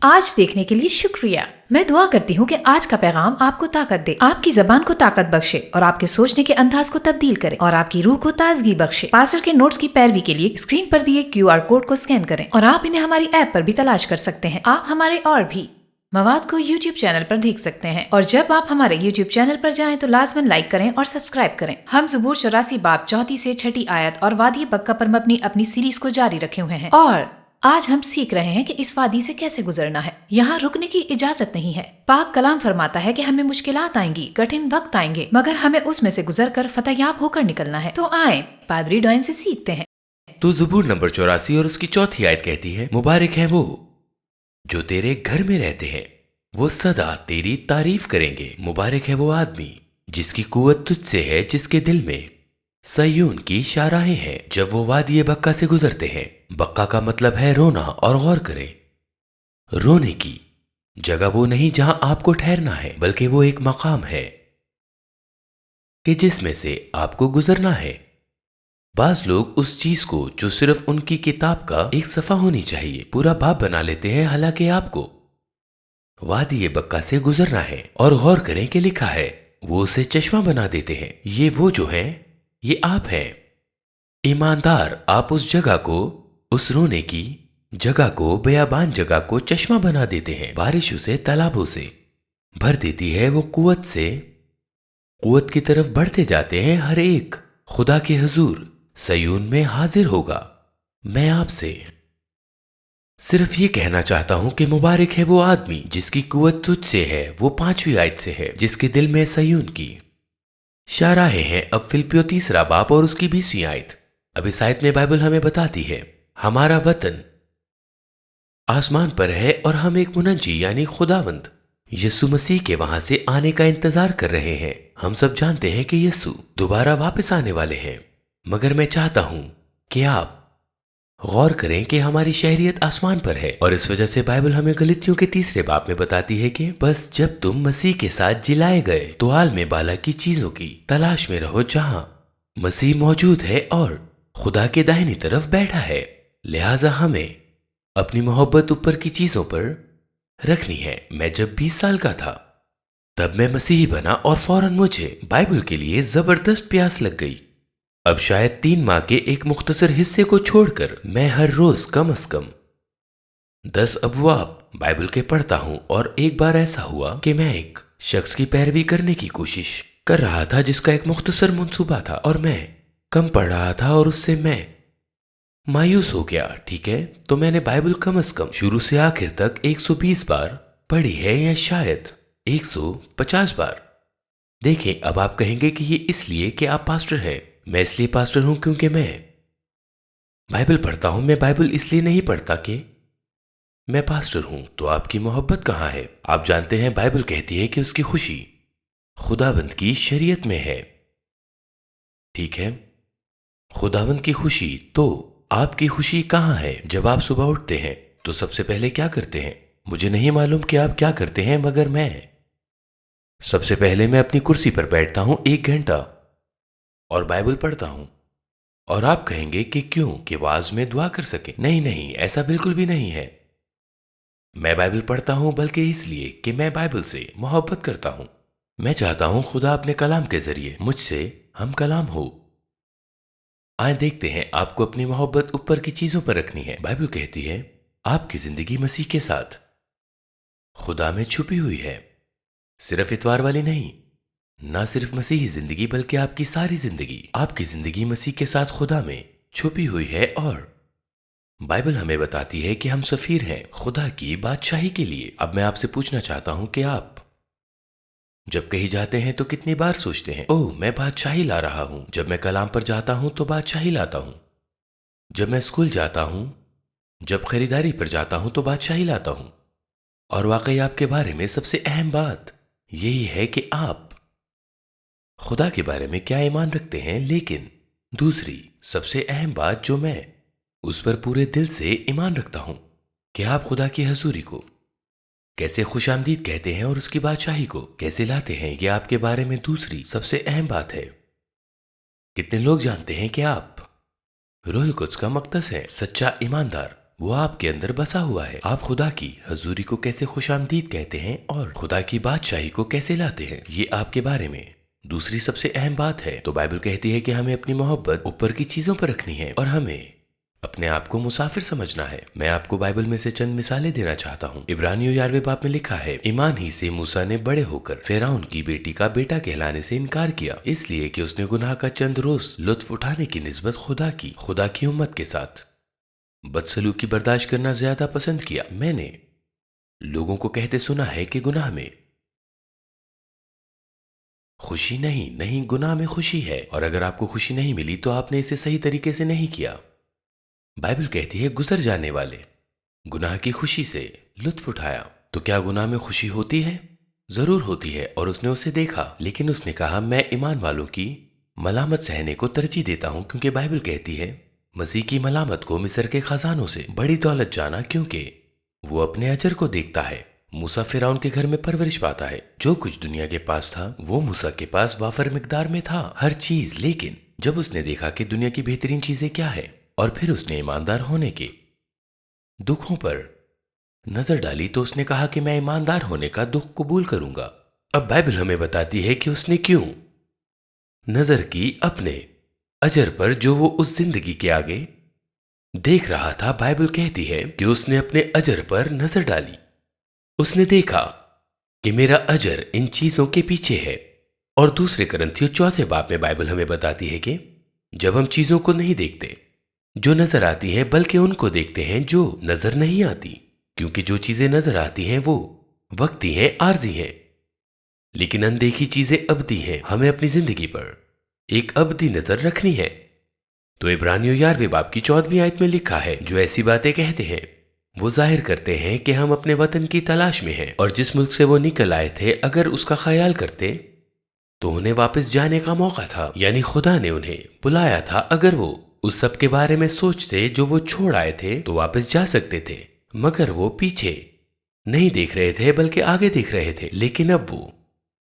آج دیکھنے کے لیے شکریہ۔ میں دعا کرتی ہوں کہ آج کا پیغام آپ کو طاقت دے، آپ کی زبان کو طاقت بخشے اور آپ کے سوچنے کے انداز کو تبدیل کرے اور آپ کی روح کو تازگی بخشے۔ پاسٹر کے نوٹس کی پیروی کے لیے اسکرین پر دیے QR کوڈ کو اسکین کریں اور آپ انہیں ہماری ایپ پر بھی تلاش کر سکتے ہیں۔ آپ ہمارے اور بھی مواد کو YouTube چینل پر دیکھ سکتے ہیں، اور جب آپ ہمارے YouTube چینل پر جائیں تو لازماً لائک کریں اور سبسکرائب کریں۔ ہم زبور 84 باب 34 سے 6 آیت اور وادی بکہ پر مبنی اپنی سیریز کو جاری رکھے ہوئے ہیں، اور آج ہم سیکھ رہے ہیں کہ اس وادی سے کیسے گزرنا ہے۔ یہاں رکنے کی اجازت نہیں ہے۔ پاک کلام فرماتا ہے کہ ہمیں مشکلات آئیں گی، کٹھن وقت آئیں گے، مگر ہمیں اس میں سے گزر کر فتح یاب ہو کر نکلنا ہے۔ تو آئیں پادری ڈوین سے سیکھتے ہیں۔ تو زبور نمبر 84 اور اس کی 4 آیت کہتی ہے، مبارک ہے وہ جو تیرے گھر میں رہتے ہیں، وہ سدا تیری تعریف کریں گے۔ مبارک ہے وہ آدمی جس کی قوت تجھ سے ہے، جس کے دل میں سیون کی شاہراہیں ہیں۔ جب وہ وادی بکہ سے گزرتے ہیں، بکہ کا مطلب ہے رونا، اور غور کریں، رونے کی جگہ وہ نہیں جہاں آپ کو ٹھہرنا ہے، بلکہ وہ ایک مقام ہے کہ جس میں سے آپ کو گزرنا ہے۔ بعض لوگ اس چیز کو جو صرف ان کی کتاب کا ایک صفحہ ہونی چاہیے پورا باب بنا لیتے ہیں، حالانکہ آپ کو وادی بکہ سے گزرنا ہے۔ اور غور کریں کہ لکھا ہے وہ اسے چشمہ بنا دیتے ہیں۔ یہ وہ جو ہیں، یہ آپ ہیں ایماندار۔ آپ اس جگہ کو، اس رونے کی جگہ کو، بیابان جگہ کو چشمہ بنا دیتے ہیں۔ بارشوں سے، تالابوں سے بھر دیتی ہے۔ وہ قوت سے قوت کی طرف بڑھتے جاتے ہیں۔ ہر ایک خدا کے حضور سیون میں حاضر ہوگا۔ میں آپ سے صرف یہ کہنا چاہتا ہوں کہ مبارک ہے وہ آدمی جس کی قوت تجھ سے ہے۔ وہ 5ویں آیت سے ہے، جس کے دل میں سیون کی شاہراہیں ہیں۔ اب فلپیو 3 باب اور اس کی 20 آیت۔ اب اس آیت میں بائبل ہمیں بتاتی ہے ہمارا وطن آسمان پر ہے، اور ہم ایک منجی یعنی خداوند یسوع مسیح کے وہاں سے آنے کا انتظار کر رہے ہیں۔ ہم سب جانتے ہیں کہ یسوع دوبارہ واپس آنے والے ہیں، مگر میں چاہتا ہوں کہ آپ غور کریں کہ ہماری شہریت آسمان پر ہے، اور اس وجہ سے بائبل ہمیں غلطیوں کے 3 باب میں بتاتی ہے کہ بس جب تم مسیح کے ساتھ جلائے گئے تو عالم بالا کی چیزوں کی تلاش میں رہو، جہاں مسیح موجود ہے اور خدا کے داہنی طرف بیٹھا ہے۔ لہٰذا ہمیں اپنی محبت اوپر کی چیزوں پر رکھنی ہے۔ میں جب 20 سال کا تھا تب میں مسیحی بنا، اور فوراً مجھے بائبل کے لیے زبردست پیاس لگ گئی۔ اب شاید 3 ماہ کے ایک مختصر حصے کو چھوڑ کر میں ہر روز کم از کم 10 ابواب بائبل کے پڑھتا ہوں، اور ایک بار ایسا ہوا کہ میں ایک شخص کی پیروی کرنے کی کوشش کر رہا تھا جس کا ایک مختصر منصوبہ تھا، اور میں کم پڑھ رہا تھا، اور اس سے میں مایوس ہو گیا۔ ٹھیک ہے، تو میں نے بائبل کم از کم شروع سے آخر تک 120 بار پڑھی ہے، یا شاید 150 بار۔ دیکھیں، اب آپ کہیں گے کہ یہ اس لیے کہ آپ پاسٹر ہیں۔ میں اس لیے پاسٹر ہوں کیونکہ میں بائبل پڑھتا ہوں۔ میں بائبل اس لیے نہیں پڑھتا کہ میں پاسٹر ہوں۔ تو آپ کی محبت کہاں ہے؟ آپ جانتے ہیں بائبل کہتی ہے کہ اس کی خوشی خداوند کی شریعت میں ہے۔ ٹھیک ہے، خداوند کی خوشی۔ تو آپ کی خوشی کہاں ہے؟ جب آپ صبح اٹھتے ہیں تو سب سے پہلے کیا کرتے ہیں؟ مجھے نہیں معلوم کہ آپ کیا کرتے ہیں، مگر میں سب سے پہلے میں اپنی کرسی پر بیٹھتا ہوں 1 گھنٹہ اور بائبل پڑھتا ہوں۔ اور آپ کہیں گے کہ کیوں؟ کہ واز میں دعا کر سکیں۔ نہیں، ایسا بالکل بھی نہیں ہے۔ میں بائبل پڑھتا ہوں بلکہ اس لیے کہ میں بائبل سے محبت کرتا ہوں۔ میں چاہتا ہوں خدا اپنے کلام کے ذریعے مجھ سے ہم کلام ہو۔ آئیں دیکھتے ہیں، آپ کو اپنی محبت اوپر کی چیزوں پر رکھنی ہے۔ بائبل کہتی ہے آپ کی زندگی مسیح کے ساتھ خدا میں چھپی ہوئی ہے۔ صرف اتوار والی نہیں، نہ صرف مسیحی زندگی، بلکہ آپ کی ساری زندگی، آپ کی زندگی مسیح کے ساتھ خدا میں چھپی ہوئی ہے۔ اور بائبل ہمیں بتاتی ہے کہ ہم سفیر ہیں خدا کی بادشاہی کے لیے۔ اب میں آپ سے پوچھنا چاہتا ہوں کہ آپ جب کہیں جاتے ہیں تو کتنی بار سوچتے ہیں، اوہ میں بادشاہی لا رہا ہوں؟ جب میں کلام پر جاتا ہوں تو بادشاہی لاتا ہوں۔ جب میں اسکول جاتا ہوں، جب خریداری پر جاتا ہوں تو بادشاہی لاتا ہوں۔ اور واقعی آپ کے بارے میں سب سے اہم بات یہی ہے کہ آپ خدا کے بارے میں کیا ایمان رکھتے ہیں۔ لیکن دوسری سب سے اہم بات جو میں اس پر پورے دل سے ایمان رکھتا ہوں کہ آپ خدا کی حضوری کو کیسے خوش آمدید کہتے ہیں اور اس کی بادشاہی کو کیسے لاتے ہیں، یہ آپ کے بارے میں دوسری سب سے اہم بات ہے۔ کتنے لوگ جانتے ہیں کہ آپ روح القدس کا مقدس ہے؟ سچا ایماندار وہ آپ کے اندر بسا ہوا ہے۔ آپ خدا کی حضوری کو کیسے خوش آمدید کہتے ہیں اور خدا کی بادشاہی کو کیسے لاتے ہیں، یہ آپ کے بارے میں دوسری سب سے اہم بات ہے۔ تو بائبل کہتی ہے کہ ہمیں اپنی محبت اوپر کی چیزوں پر رکھنی ہے اور ہمیں اپنے آپ کو مسافر سمجھنا ہے۔ میں آپ کو بائبل میں سے چند مثالیں دینا چاہتا ہوں۔ عبرانیوں 11 باب میں لکھا ہے، ایمان ہی سے موسیٰ نے بڑے ہو کر فرعون کی بیٹی کا بیٹا کہلانے سے انکار کیا، اس لیے کہ اس نے گناہ کا چند روز لطف اٹھانے کی نسبت خدا کی امت کے ساتھ بدسلوکی برداشت کرنا زیادہ پسند کیا۔ میں نے لوگوں کو کہتے سنا ہے کہ گناہ میں خوشی نہیں گناہ میں خوشی ہے، اور اگر آپ کو خوشی نہیں ملی تو آپ نے اسے صحیح طریقے سے نہیں کیا۔ بائبل کہتی ہے گزر جانے والے گناہ کی خوشی سے لطف اٹھایا۔ تو کیا گناہ میں خوشی ہوتی ہے؟ ضرور ہوتی ہے، اور اس نے اسے دیکھا، لیکن اس نے کہا میں ایمان والوں کی ملامت سہنے کو ترجیح دیتا ہوں، کیونکہ بائبل کہتی ہے مسیح کی ملامت کو مصر کے خزانوں سے بڑی دولت جانا، کیونکہ وہ اپنے اجر کو دیکھتا ہے۔ موسیٰ فرعون کے گھر میں پرورش پاتا ہے۔ جو کچھ دنیا کے پاس تھا وہ موسیٰ کے پاس وافر مقدار میں تھا، ہر چیز، لیکن جب اس نے دیکھا کہ دنیا کی بہترین چیزیں کیا ہے اور پھر اس نے ایماندار ہونے کے دکھوں پر نظر ڈالی تو اس نے کہا کہ میں ایماندار ہونے کا دکھ قبول کروں گا۔ اب بائبل ہمیں بتاتی ہے کہ اس نے کیوں نظر کی اپنے اجر پر جو وہ اس زندگی کے آگے دیکھ رہا تھا۔ بائبل کہتی ہے کہ اس نے اپنے اجر پر نظر ڈالی، اس نے دیکھا کہ میرا اجر ان چیزوں کے پیچھے ہے۔ اور دوسرے کرنتھیوں 4 باب میں بائبل ہمیں بتاتی ہے کہ جب ہم چیزوں کو نہیں دیکھتے جو نظر آتی ہیں، بلکہ ان کو دیکھتے ہیں جو نظر نہیں آتی، کیونکہ جو چیزیں نظر آتی ہیں وہ وقتی ہیں، عارضی ہیں، لیکن اندیکھی چیزیں ابدی ہیں۔ ہمیں اپنی زندگی پر ایک ابدی نظر رکھنی ہے۔ تو عبرانیوں 11 باب کی 14 آیت میں لکھا ہے، جو ایسی باتیں کہتے ہیں وہ ظاہر کرتے ہیں کہ ہم اپنے وطن کی تلاش میں ہیں، اور جس ملک سے وہ نکل آئے تھے اگر اس کا خیال کرتے تو انہیں واپس جانے کا موقع تھا، یعنی خدا نے انہیں بلایا تھا۔ اگر وہ اس سب کے بارے میں سوچتے جو وہ چھوڑ آئے تھے تو واپس جا سکتے تھے، مگر وہ پیچھے نہیں دیکھ رہے تھے بلکہ آگے دیکھ رہے تھے۔ لیکن اب وہ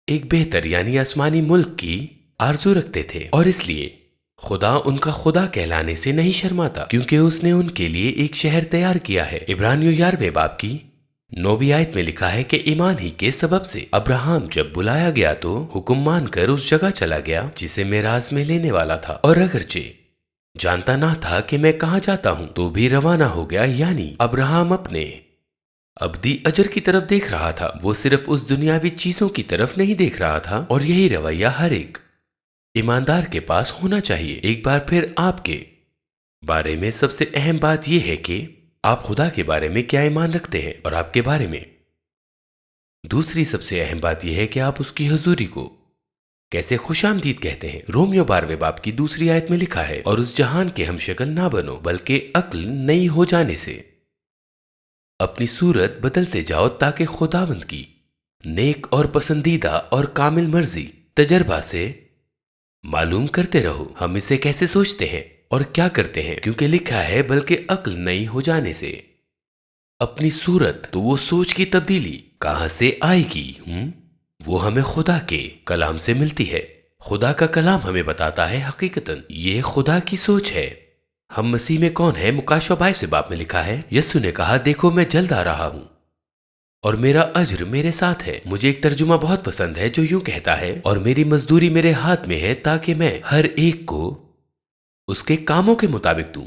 ایک بہتر یعنی آسمانی ملک کی آرزو رکھتے تھے، اور اس لیے خدا ان کا خدا کہلانے سے نہیں شرماتا، کیونکہ اس نے ان کے لیے ایک شہر تیار کیا ہے۔ عبرانیوں 11 باب کی 9 آیت میں لکھا ہے کہ ایمان ہی کے سبب سے ابراہم جب بلایا گیا تو حکم مان کر اس جگہ چلا گیا جسے میراث میں لینے والا تھا، اور اگرچہ جانتا نہ تھا کہ میں کہاں جاتا ہوں تو بھی روانہ ہو گیا۔ یعنی ابراہم اپنے ابدی اجر کی طرف دیکھ رہا تھا، وہ صرف اس دنیاوی چیزوں کی طرف نہیں دیکھ رہا تھا، اور یہی رویہ ہر ایک ایماندار کے پاس ہونا چاہیے۔ ایک بار پھر آپ کے بارے میں سب سے اہم بات یہ ہے کہ آپ خدا کے بارے میں کیا ایمان رکھتے ہیں، اور آپ کے بارے میں دوسری سب سے اہم بات یہ ہے کہ آپ اس کی حضوری کو کیسے خوش آمدید کہتے ہیں۔ رومیو 12 باب کی 2 آیت میں لکھا ہے، اور اس جہان کے ہم شکل نہ بنو بلکہ عقل نئی ہو جانے سے اپنی صورت بدلتے جاؤ، تاکہ خداوند کی نیک اور پسندیدہ اور کامل مرضی تجربہ سے معلوم کرتے رہو۔ ہم اسے کیسے سوچتے ہیں اور کیا کرتے ہیں، کیونکہ لکھا ہے بلکہ عقل نئی ہو جانے سے اپنی صورت، تو وہ سوچ کی تبدیلی کہاں سے آئے گی؟ وہ ہمیں خدا کے کلام سے ملتی ہے۔ خدا کا کلام ہمیں بتاتا ہے حقیقتاً یہ خدا کی سوچ ہے۔ ہم مسیح میں کون ہیں؟ مکاشوہ 22 باب میں لکھا ہے، یسوع نے کہا دیکھو میں جلد آ رہا ہوں اور میرا اجر میرے ساتھ ہے۔ مجھے ایک ترجمہ بہت پسند ہے جو یوں کہتا ہے، اور میری مزدوری میرے ہاتھ میں ہے تاکہ میں ہر ایک کو اس کے کاموں کے مطابق دوں۔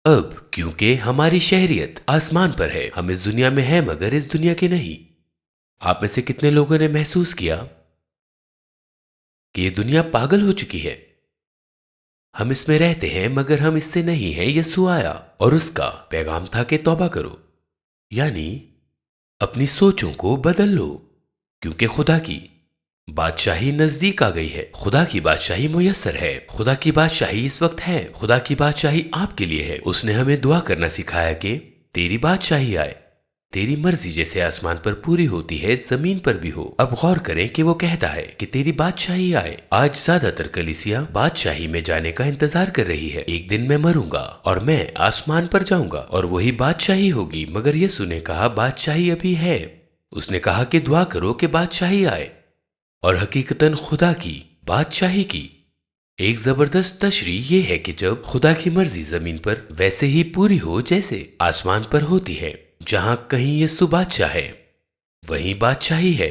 اب کیونکہ ہماری شہریت آسمان پر ہے، ہم اس دنیا میں ہیں مگر اس دنیا کے نہیں۔ آپ میں سے کتنے لوگوں نے محسوس کیا کہ یہ دنیا پاگل ہو چکی ہے؟ ہم اس میں رہتے ہیں مگر ہم اس سے نہیں ہیں۔ یسوع آیا اور اس کا پیغام تھا کہ توبہ کرو، یعنی اپنی سوچوں کو بدل لو، کیونکہ خدا کی بادشاہی نزدیک آ گئی ہے۔ خدا کی بادشاہی میسر ہے، خدا کی بادشاہی اس وقت ہے، خدا کی بادشاہی آپ کے لیے ہے۔ اس نے ہمیں دعا کرنا سکھایا کہ تیری بادشاہی آئے، تیری مرضی جیسے آسمان پر پوری ہوتی ہے زمین پر بھی ہو۔ اب غور کریں کہ وہ کہتا ہے کہ تیری بادشاہی آئے۔ آج زیادہ تر کلیسیا بادشاہی میں جانے کا انتظار کر رہی ہے۔ ایک دن میں مروں گا اور میں آسمان پر جاؤں گا اور وہی بادشاہی ہوگی، مگر یسوع نے کہا بادشاہی ابھی ہے۔ اس نے کہا کہ دعا کرو کہ بادشاہی آئے، اور حقیقتاً خدا کی بادشاہی کی ایک زبردست تشریح یہ ہے کہ جب خدا کی مرضی زمین پر ویسے ہی پوری ہو جیسے آسمان پر ہوتی ہے، جہاں کہیں یسوع بادشاہ ہے وہیں بادشاہی ہے۔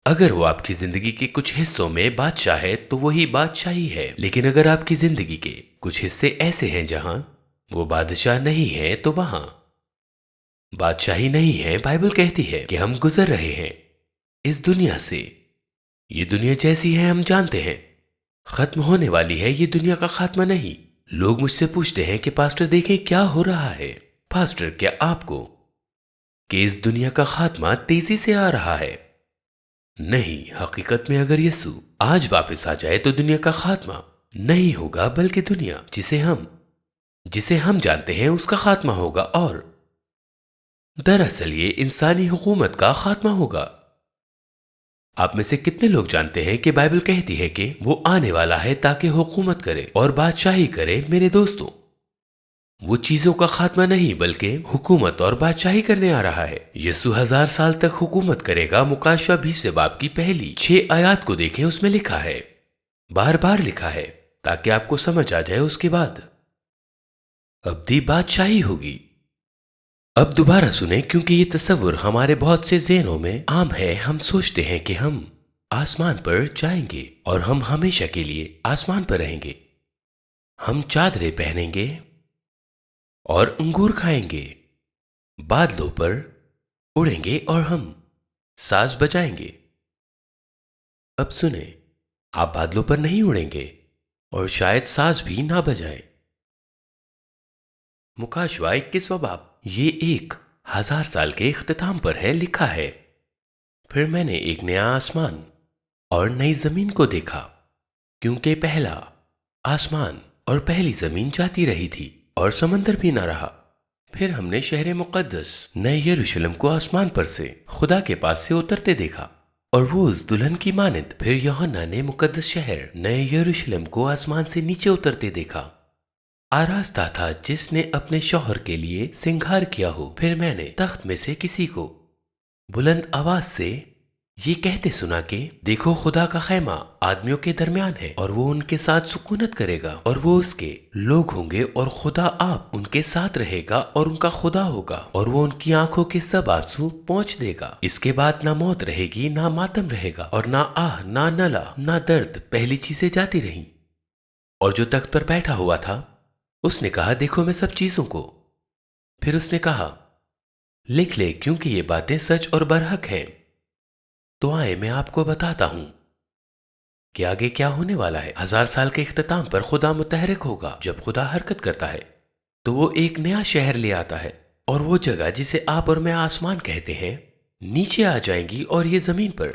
اگر وہ آپ کی زندگی کے کچھ حصوں میں بادشاہ ہے تو وہی بادشاہی ہے، لیکن اگر آپ کی زندگی کے کچھ حصے ایسے ہیں جہاں وہ بادشاہ نہیں ہے تو وہاں بادشاہی نہیں ہے۔ بائبل کہتی ہے کہ ہم گزر رہے ہیں اس دنیا سے۔ یہ دنیا جیسی ہے ہم جانتے ہیں، ختم ہونے والی ہے، یہ دنیا کا خاتمہ نہیں۔ لوگ مجھ سے پوچھتے ہیں کہ پاسٹر دیکھیں کیا ہو رہا ہے۔ پاسٹر کیا آپ کو کہ اس دنیا کا خاتمہ تیزی سے آ رہا ہے؟ نہیں، حقیقت میں اگر یسوع آج واپس آ جائے تو دنیا کا خاتمہ نہیں ہوگا، بلکہ دنیا جسے ہم جانتے ہیں اس کا خاتمہ ہوگا، اور دراصل یہ انسانی حکومت کا خاتمہ ہوگا۔ آپ میں سے کتنے لوگ جانتے ہیں کہ بائبل کہتی ہے کہ وہ آنے والا ہے تاکہ حکومت کرے اور بادشاہی کرے؟ میرے دوستوں، وہ چیزوں کا خاتمہ نہیں بلکہ حکومت اور بادشاہی کرنے آ رہا ہے۔ یسوع 1000 سال تک حکومت کرے گا۔ مکاشفہ 20 باب کی پہلی 6 آیات کو دیکھیں، اس میں لکھا ہے، بار بار لکھا ہے تاکہ آپ کو سمجھ آ جائے، اس کے بعد ابدی بادشاہی ہوگی۔ اب دوبارہ سنیں، کیونکہ یہ تصور ہمارے بہت سے ذہنوں میں عام ہے۔ ہم سوچتے ہیں کہ ہم آسمان پر جائیں گے اور ہم ہمیشہ کے لیے آسمان پر رہیں گے۔ ہم چادریں پہنیں گے اور انگور کھائیں گے، بادلوں پر اڑیں گے اور ہم ساز بجائیں گے۔ اب سنیں، آپ بادلوں پر نہیں اڑیں گے اور شاید ساز بھی نہ بجائیں۔ مکاشفہ 21 باب یہ 1000 سال کے اختتام پر ہے، لکھا ہے، پھر میں نے ایک نیا آسمان اور نئی زمین کو دیکھا، کیونکہ پہلا آسمان اور پہلی زمین جاتی رہی تھی اور سمندر بھی نہ رہا۔ پھر ہم نے شہر مقدس نئے یروشلم کو آسمان پر سے خدا کے پاس سے اترتے دیکھا، اور وہ اس دلہن کی مانند۔ پھر یوحنا نے مقدس شہر نئے یروشلم کو آسمان سے نیچے اترتے دیکھا، آراستہ تھا جس نے اپنے شوہر کے لیے سنگھار کیا ہو۔ پھر میں نے تخت میں سے کسی کو بلند آواز سے یہ کہتے سنا کہ دیکھو، خدا کا خیمہ آدمیوں کے درمیان ہے، اور وہ ان کے ساتھ سکونت کرے گا، اور وہ اس کے لوگ ہوں گے، اور خدا آپ ان کے ساتھ رہے گا اور ان کا خدا ہوگا، اور وہ ان کی آنکھوں کے سب آنسو پونچھ دے گا۔ اس کے بعد نہ موت رہے گی، نہ ماتم رہے گا، اور نہ آہ، نہ نلا، نہ درد۔ پہلی چیزیں جاتی رہیں۔ اور جو تخت پر بیٹھا ہوا تھا اس نے کہا، دیکھو میں سب چیزوں کو۔ پھر اس نے کہا، لکھ لے، کیونکہ یہ باتیں سچ اور برحق ہیں۔ تو آئے میں آپ کو بتاتا ہوں کہ آگے کیا ہونے والا ہے۔ 1000 سال کے اختتام پر خدا متحرک ہوگا۔ جب خدا حرکت کرتا ہے تو وہ ایک نیا شہر لے آتا ہے، اور وہ جگہ جسے آپ اور میں آسمان کہتے ہیں نیچے آ جائیں گی، اور یہ زمین پر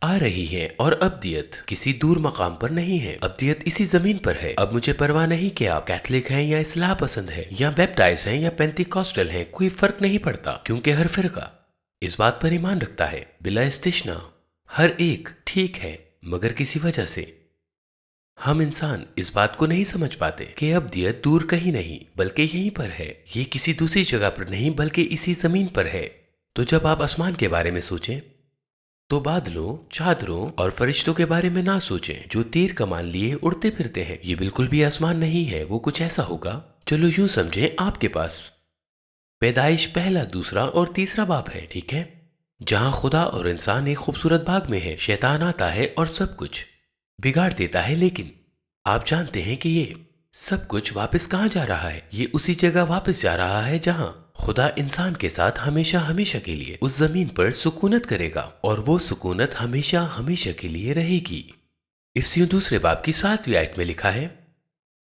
آ رہی ہیں، اور ابدیت کسی دور مقام پر نہیں ہے، ابدیت اسی زمین پر ہے۔ اب مجھے پرواہ نہیں کہ آپ کیتھولک ہیں یا اصلاح پسند ہیں یا بیپٹائز ہیں یا پینتیکوسٹل ہیں، کوئی فرق نہیں پڑتا، کیونکہ ہر فرقہ اس بات پر ایمان رکھتا ہے بلا استثناء ہر ایک ٹھیک ہے، مگر کسی وجہ سے ہم انسان اس بات کو نہیں سمجھ پاتے کہ ابدیت دور کہیں نہیں بلکہ یہیں پر ہے۔ یہ کسی دوسری جگہ پر نہیں بلکہ اسی زمین پر ہے۔ تو جب آپ آسمان کے بارے میں سوچیں تو بادلوں، چادروں اور فرشتوں کے بارے میں نہ سوچیں جو تیر کمان لیے اڑتے پھرتے ہیں۔ یہ بالکل بھی آسمان نہیں ہے، وہ کچھ ایسا ہوگا، چلو یوں سمجھیں، آپ کے پاس پیدائش 1، 2 اور 3 باب ہے، ٹھیک ہے، جہاں خدا اور انسان ایک خوبصورت باغ میں ہے۔ شیطان آتا ہے اور سب کچھ بگاڑ دیتا ہے، لیکن آپ جانتے ہیں کہ یہ سب کچھ واپس کہاں جا رہا ہے؟ یہ اسی جگہ واپس جا رہا ہے جہاں خدا انسان کے ساتھ ہمیشہ ہمیشہ کے لیے اس زمین پر سکونت کرے گا، اور وہ سکونت ہمیشہ ہمیشہ کے لیے رہے گی۔ اس یوں 2 باب کی 7ویں آیت میں لکھا ہے،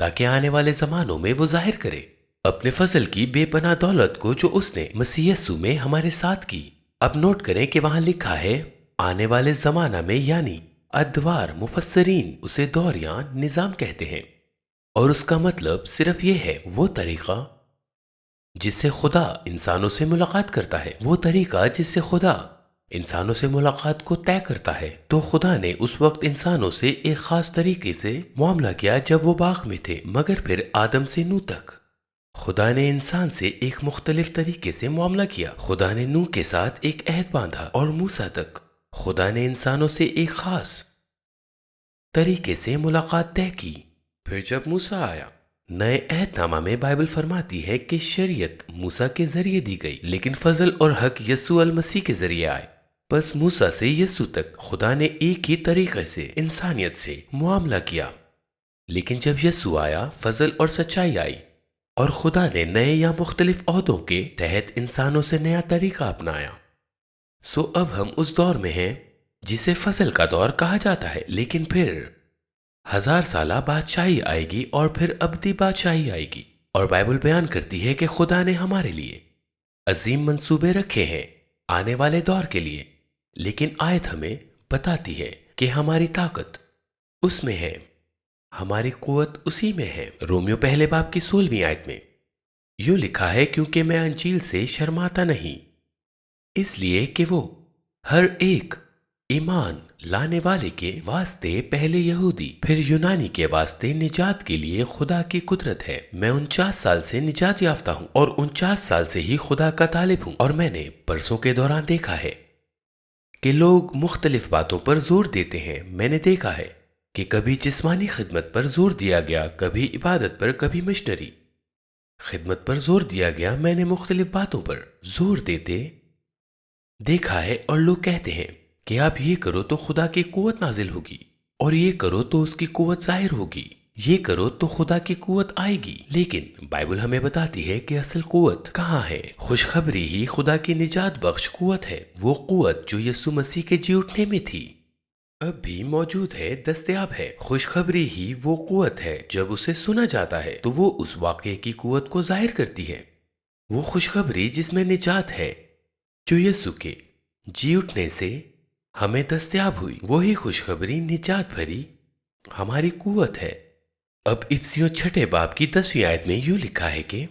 تاکہ آنے والے زمانوں میں وہ ظاہر کرے اپنے فضل کی بے پناہ دولت کو جو اس نے مسیح یسوع میں ہمارے ساتھ کی۔ اب نوٹ کریں کہ وہاں لکھا ہے آنے والے زمانہ میں، یعنی ادوار، مفسرین اسے دور یا نظام کہتے ہیں، اور اس کا مطلب صرف یہ ہے، وہ طریقہ جس سے خدا انسانوں سے ملاقات کرتا ہے، وہ طریقہ جس سے خدا انسانوں سے ملاقات کو طے کرتا ہے۔ تو خدا نے اس وقت انسانوں سے ایک خاص طریقے سے معاملہ کیا جب وہ باغ میں تھے، مگر پھر آدم سے نوح تک خدا نے انسان سے ایک مختلف طریقے سے معاملہ کیا۔ خدا نے نوح کے ساتھ ایک عہد باندھا، اور موسیٰ تک خدا نے انسانوں سے ایک خاص طریقے سے ملاقات طے کی۔ پھر جب موسیٰ آیا، نئے عہد نامہ میں بائبل فرماتی ہے کہ شریعت موسیٰ کے ذریعے دی گئی، لیکن فضل اور حق یسوع المسیح کے ذریعے آئے۔ پس موسیٰ سے یسوع تک خدا نے ایک ہی طریقے سے انسانیت سے معاملہ کیا، لیکن جب یسوع آیا، فضل اور سچائی آئی، اور خدا نے نئے یا مختلف عہدوں کے تحت انسانوں سے نیا طریقہ اپنایا۔ سو اب ہم اس دور میں ہیں جسے فضل کا دور کہا جاتا ہے، لیکن پھر 1000 سالہ بادشاہی آئے گی اور پھر ابدی بادشاہی آئے گی، اور بائبل بیان کرتی ہے کہ خدا نے ہمارے لیے عظیم منصوبے رکھے ہیں آنے والے دور کے لیے، لیکن آیت ہمیں بتاتی ہے کہ ہماری طاقت اس میں ہے، ہماری قوت اسی میں ہے۔ رومیو پہلے باب کی 16ویں آیت میں یوں لکھا ہے، کیونکہ میں انجیل سے شرماتا نہیں، اس لیے کہ وہ ہر ایک ایمان لانے والے کے واسطے پہلے یہودی پھر یونانی کے واسطے نجات کے لیے خدا کی قدرت ہے۔ میں 49 سال سے نجات یافتہ ہوں اور 49 سال سے ہی خدا کا طالب ہوں، اور میں نے برسوں کے دوران دیکھا ہے کہ لوگ مختلف باتوں پر زور دیتے ہیں۔ میں نے دیکھا ہے کہ کبھی جسمانی خدمت پر زور دیا گیا، کبھی عبادت پر، کبھی مشنری خدمت پر زور دیا گیا۔ میں نے مختلف باتوں پر زور دیتے دیکھا ہے، اور لوگ کہتے ہیں کہ آپ یہ کرو تو خدا کی قوت نازل ہوگی، اور یہ کرو تو اس کی قوت ظاہر ہوگی، یہ کرو تو خدا کی قوت آئے گی۔ لیکن بائبل ہمیں بتاتی ہے کہ اصل قوت کہاں ہے؟ خوشخبری ہی خدا کی نجات بخش قوت ہے، وہ قوت جو یسوع مسیح کے جی اٹھنے میں تھی، اب بھی موجود ہے، دستیاب ہے۔ خوشخبری ہی وہ قوت ہے، جب اسے سنا جاتا ہے تو وہ اس واقعے کی قوت کو ظاہر کرتی ہے۔ وہ خوشخبری جس میں نجات ہے، جو یسوع کے جی اٹھنے سے ہمیں دستیاب ہوئی، وہی خوشخبری نجات بھری ہماری قوت ہے۔ اب افسیوں 6 باب کی 10ویں آیت میں یوں لکھا ہے کہ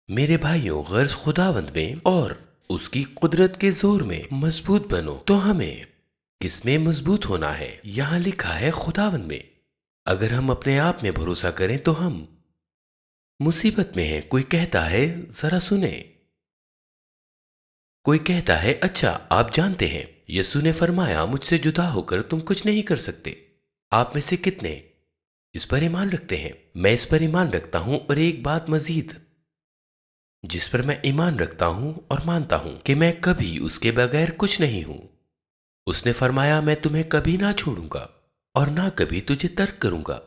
میرے بھائیوں، غرض خداوند میں اور اس کی قدرت کے زور میں مضبوط بنو۔ تو ہمیں کس میں مضبوط ہونا ہے؟ یہاں لکھا ہے خداوند میں۔ اگر ہم اپنے آپ میں بھروسہ کریں تو ہم مصیبت میں ہیں۔ کوئی کہتا ہے ذرا سنیں، کوئی کہتا ہے اچھا آپ جانتے ہیں یسوع نے فرمایا مجھ سے جدا ہو کر تم کچھ نہیں کر سکتے۔ آپ میں سے کتنے اس پر ایمان رکھتے ہیں؟ میں اس پر ایمان رکھتا ہوں، اور ایک بات مزید جس پر میں ایمان رکھتا ہوں اور مانتا ہوں کہ میں کبھی اس کے بغیر کچھ نہیں ہوں۔ اس نے فرمایا میں تمہیں کبھی نہ چھوڑوں گا اور نہ کبھی تجھے ترک کروں گا۔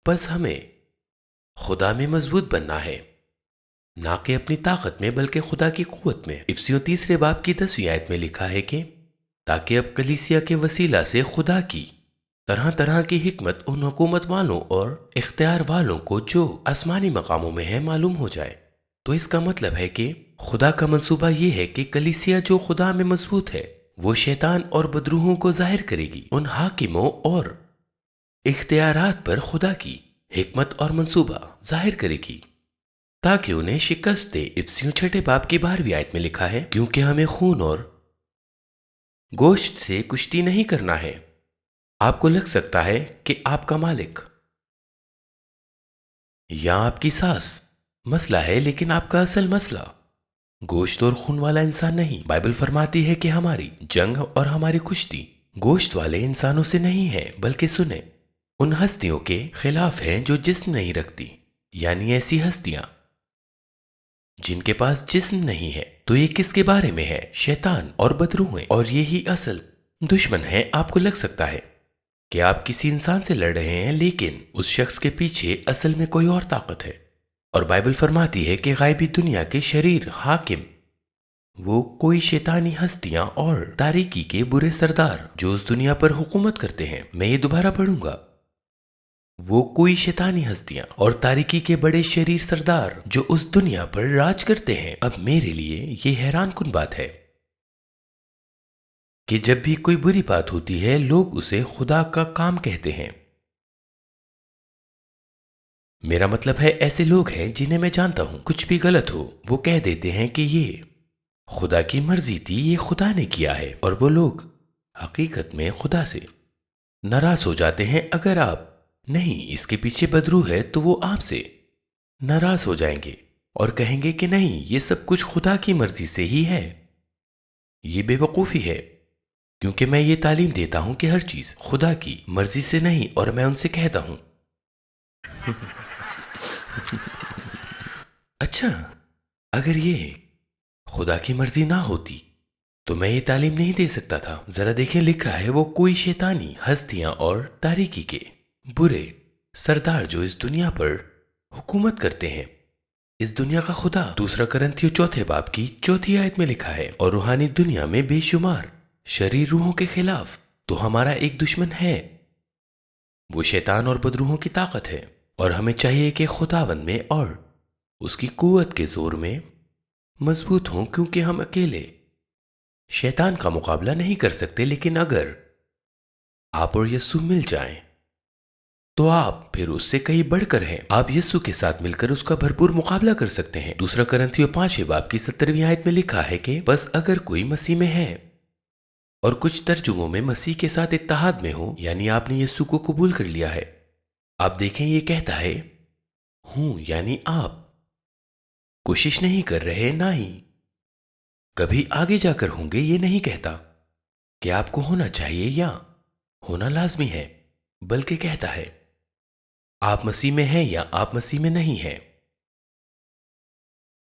بس ہمیں خدا میں مضبوط بننا ہے، نہ کہ اپنی طاقت میں بلکہ خدا کی قوت میں۔ افسیوں 3 باب کی 10ویں آیت میں لکھا ہے کہ تاکہ اب کلیسیا کے وسیلہ سے خدا کی طرح طرح کی حکمت ان حکومت والوں اور اختیار والوں کو جو آسمانی مقاموں میں ہے معلوم ہو جائے۔ تو اس کا مطلب ہے کہ خدا کا منصوبہ یہ ہے کہ کلیسیا جو خدا میں مضبوط ہے، وہ شیطان اور بدروحوں کو ظاہر کرے گی، ان حاکموں اور اختیارات پر خدا کی حکمت اور منصوبہ ظاہر کرے گی تاکہ انہیں شکست دے۔ افسیوں 6 باب کی 12ویں آیت میں لکھا ہے کیونکہ ہمیں خون اور گوشت سے کشتی نہیں کرنا ہے۔ آپ کو لگ سکتا ہے کہ آپ کا مالک یا آپ کی ساس مسئلہ ہے، لیکن آپ کا اصل مسئلہ گوشت اور خون والا انسان نہیں۔ بائبل فرماتی ہے کہ ہماری جنگ اور ہماری کشتی گوشت والے انسانوں سے نہیں ہے، بلکہ سنیں ان ہستیوں کے خلاف ہیں جو جسم نہیں رکھتی، یعنی ایسی ہستیاں جن کے پاس جسم نہیں ہے۔ تو یہ کس کے بارے میں ہے؟ شیطان اور بدروہیں، اور یہی اصل دشمن ہے۔ آپ کو لگ سکتا ہے کہ آپ کسی انسان سے لڑ رہے ہیں، لیکن اس شخص کے پیچھے اصل میں کوئی اور طاقت ہے، اور بائبل فرماتی ہے کہ غائبی دنیا کے شریر حاکم، وہ کوئی شیطانی ہستیاں اور تاریکی کے برے سردار جو اس دنیا پر حکومت کرتے ہیں۔ میں یہ دوبارہ پڑھوں گا، وہ کوئی شیطانی ہستیاں اور تاریکی کے بڑے شریر سردار جو اس دنیا پر راج کرتے ہیں۔ اب میرے لیے یہ حیران کن بات ہے کہ جب بھی کوئی بری بات ہوتی ہے لوگ اسے خدا کا کام کہتے ہیں۔ میرا مطلب ہے ایسے لوگ ہیں جنہیں میں جانتا ہوں، کچھ بھی غلط ہو وہ کہہ دیتے ہیں کہ یہ خدا کی مرضی تھی، یہ خدا نے کیا ہے، اور وہ لوگ حقیقت میں خدا سے ناراض ہو جاتے ہیں۔ اگر آپ نہیں اس کے پیچھے بدروح ہے تو وہ آپ سے ناراض ہو جائیں گے اور کہیں گے کہ نہیں، یہ سب کچھ خدا کی مرضی سے ہی ہے۔ یہ بے وقوفی ہے۔ کیونکہ میں یہ تعلیم دیتا ہوں کہ ہر چیز خدا کی مرضی سے نہیں، اور میں ان سے کہتا ہوں اچھا، اگر یہ خدا کی مرضی نہ ہوتی تو میں یہ تعلیم نہیں دے سکتا تھا۔ ذرا دیکھیں، لکھا ہے وہ کوئی شیطانی ہستیاں اور تاریکی کے برے سردار جو اس دنیا پر حکومت کرتے ہیں، اس دنیا کا خدا، دوسرا کرنتھیو 4 باب کی 4 آیت میں لکھا ہے، اور روحانی دنیا میں بے شمار شریر روحوں کے خلاف تو ہمارا ایک دشمن ہے، وہ شیطان اور بدروحوں کی طاقت ہے، اور ہمیں چاہیے کہ خداوند میں اور اس کی قوت کے زور میں مضبوط ہوں، کیونکہ ہم اکیلے شیطان کا مقابلہ نہیں کر سکتے، لیکن اگر آپ اور یسوع مل جائیں تو آپ پھر اس سے کئی بڑھ کر ہیں۔ آپ یسوع کے ساتھ مل کر اس کا بھرپور مقابلہ کر سکتے ہیں۔ دوسرا کرنتھیو 5 باب کی 17 آیت میں لکھا ہے کہ بس اگر کوئی مسیح میں ہے، اور کچھ ترجموں میں مسیح کے ساتھ اتحاد میں ہو، یعنی آپ نے یسوع کو قبول کر لیا ہے۔ آپ دیکھیں، یہ کہتا ہے ہوں، یعنی آپ کوشش نہیں کر رہے، نہ ہی کبھی آگے جا کر ہوں گے۔ یہ نہیں کہتا کہ آپ کو ہونا چاہیے یا ہونا لازمی ہے، بلکہ کہتا ہے آپ مسیح میں ہیں یا آپ مسیح میں نہیں ہیں۔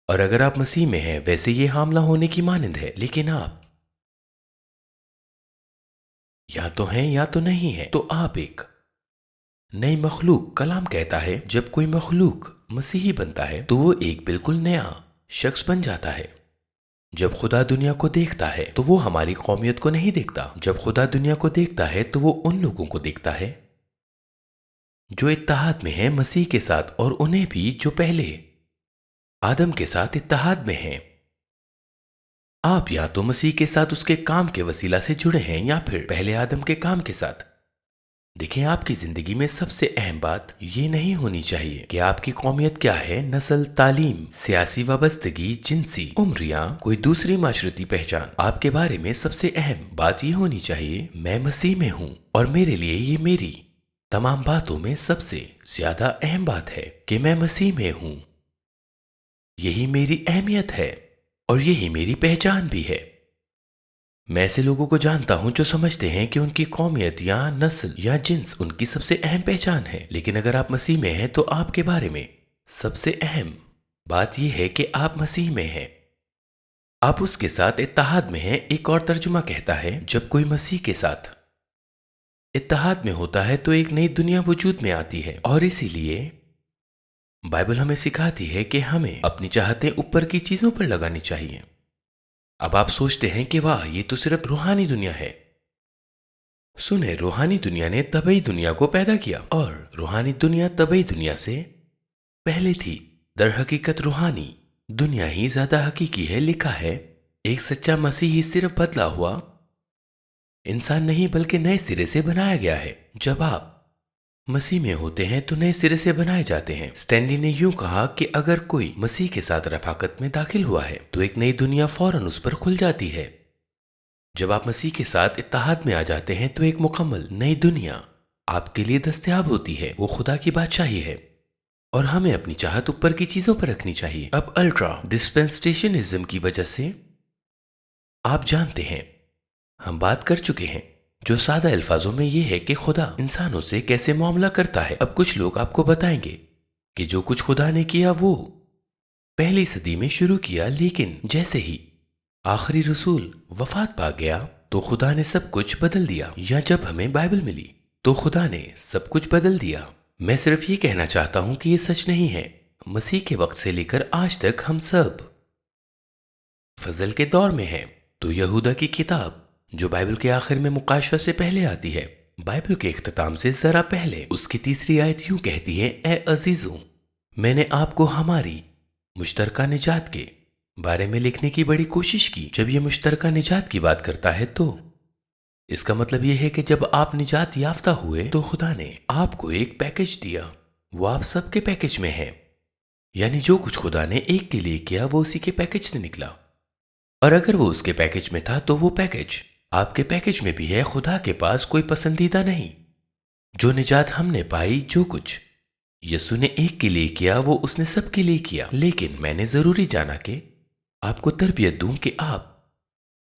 اور اگر آپ مسیح میں ہیں، ویسے یہ حاملہ ہونے کی مانند ہے، لیکن آپ یا تو ہیں یا تو نہیں ہیں، تو آپ ایک نئی مخلوق، کلام کہتا ہے جب کوئی مخلوق مسیحی بنتا ہے تو وہ ایک بالکل نیا شخص بن جاتا ہے۔ جب خدا دنیا کو دیکھتا ہے تو وہ ہماری قومیت کو نہیں دیکھتا۔ جب خدا دنیا کو دیکھتا ہے تو وہ ان لوگوں کو دیکھتا ہے جو اتحاد میں ہیں مسیح کے ساتھ، اور انہیں بھی جو پہلے آدم کے ساتھ اتحاد میں ہیں۔ آپ یا تو مسیح کے ساتھ اس کے کام کے وسیلہ سے جڑے ہیں، یا پھر پہلے آدم کے کام کے ساتھ۔ دیکھیں، آپ کی زندگی میں سب سے اہم بات یہ نہیں ہونی چاہیے کہ آپ کی قومیت کیا ہے، نسل، تعلیم، سیاسی وابستگی، جنسی، عمر یا کوئی دوسری معاشرتی پہچان۔ آپ کے بارے میں سب سے اہم بات یہ ہونی چاہیے میں مسیح میں ہوں، اور میرے لیے یہ میری تمام باتوں میں سب سے زیادہ اہم بات ہے کہ میں مسیح میں ہوں۔ یہی میری اہمیت ہے اور یہی میری پہچان بھی ہے۔ میں ایسے لوگوں کو جانتا ہوں جو سمجھتے ہیں کہ ان کی قومیت یا نسل یا جنس ان کی سب سے اہم پہچان ہے، لیکن اگر آپ مسیح میں ہیں تو آپ کے بارے میں سب سے اہم بات یہ ہے کہ آپ مسیح میں ہیں، آپ اس کے ساتھ اتحاد میں ہیں۔ ایک اور ترجمہ کہتا ہے جب کوئی مسیح کے ساتھ اتحاد میں ہوتا ہے تو ایک نئی دنیا وجود میں آتی ہے، اور اسی لیے بائبل ہمیں سکھاتی ہے کہ ہمیں اپنی چاہتیں اوپر کی چیزوں پر لگانی چاہیے۔ اب آپ سوچتے ہیں کہ واہ، یہ تو صرف روحانی دنیا ہے۔ سنیں، روحانی دنیا نے طبعی دنیا کو پیدا کیا، اور روحانی دنیا طبعی دنیا سے پہلے تھی۔ در حقیقت روحانی دنیا ہی زیادہ حقیقی ہے۔ لکھا ہے ایک سچا مسیحی صرف بدلا ہوا انسان نہیں بلکہ نئے سرے سے بنایا گیا ہے۔ جب آپ مسیح میں ہوتے ہیں تو نئے سرے سے بنائے جاتے ہیں۔ سٹینلی نے یوں کہا کہ اگر کوئی مسیح کے ساتھ رفاقت میں داخل ہوا ہے تو ایک نئی دنیا فوراً اس پر کھل جاتی ہے۔ جب آپ مسیح کے ساتھ اتحاد میں آ جاتے ہیں تو ایک مکمل نئی دنیا آپ کے لیے دستیاب ہوتی ہے۔ وہ خدا کی بادشاہی ہے، اور ہمیں اپنی چاہت اوپر کی چیزوں پر رکھنی چاہیے۔ اب الٹرا ڈسپینسیشنزم کی وجہ سے آپ جانتے ہیں، ہم بات کر چکے ہیں، جو سادہ الفاظوں میں یہ ہے کہ خدا انسانوں سے کیسے معاملہ کرتا ہے۔ اب کچھ لوگ آپ کو بتائیں گے کہ جو کچھ خدا نے کیا وہ پہلی صدی میں شروع کیا، لیکن جیسے ہی آخری رسول وفات پا گیا تو خدا نے سب کچھ بدل دیا، یا جب ہمیں بائبل ملی تو خدا نے سب کچھ بدل دیا۔ میں صرف یہ کہنا چاہتا ہوں کہ یہ سچ نہیں ہے۔ مسیح کے وقت سے لے کر آج تک ہم سب فضل کے دور میں ہیں۔ تو یہودا کی کتاب جو بائبل کے آخر میں مکاشفہ سے پہلے آتی ہے، بائبل کے اختتام سے ذرا پہلے اس کی تیسری آیت یوں کہتی ہے، اے عزیزوں، میں نے آپ کو ہماری مشترکہ نجات کے بارے میں لکھنے کی بڑی کوشش کی۔ جب یہ مشترکہ نجات کی بات کرتا ہے تو اس کا مطلب یہ ہے کہ جب آپ نجات یافتہ ہوئے تو خدا نے آپ کو ایک پیکج دیا، وہ آپ سب کے پیکج میں ہے۔ یعنی جو کچھ خدا نے ایک کے لیے کیا وہ اسی کے پیکج سے نکلا، اور اگر وہ اس کے پیکج میں تھا تو وہ پیکج آپ کے پیکج میں بھی ہے۔ خدا کے پاس کوئی پسندیدہ نہیں۔ جو نجات ہم نے پائی، جو کچھ یسوع نے ایک کے لیے کیا وہ اس نے سب کے لیے کیا، لیکن میں نے ضروری جانا کہ آپ کو تربیت دوں کہ آپ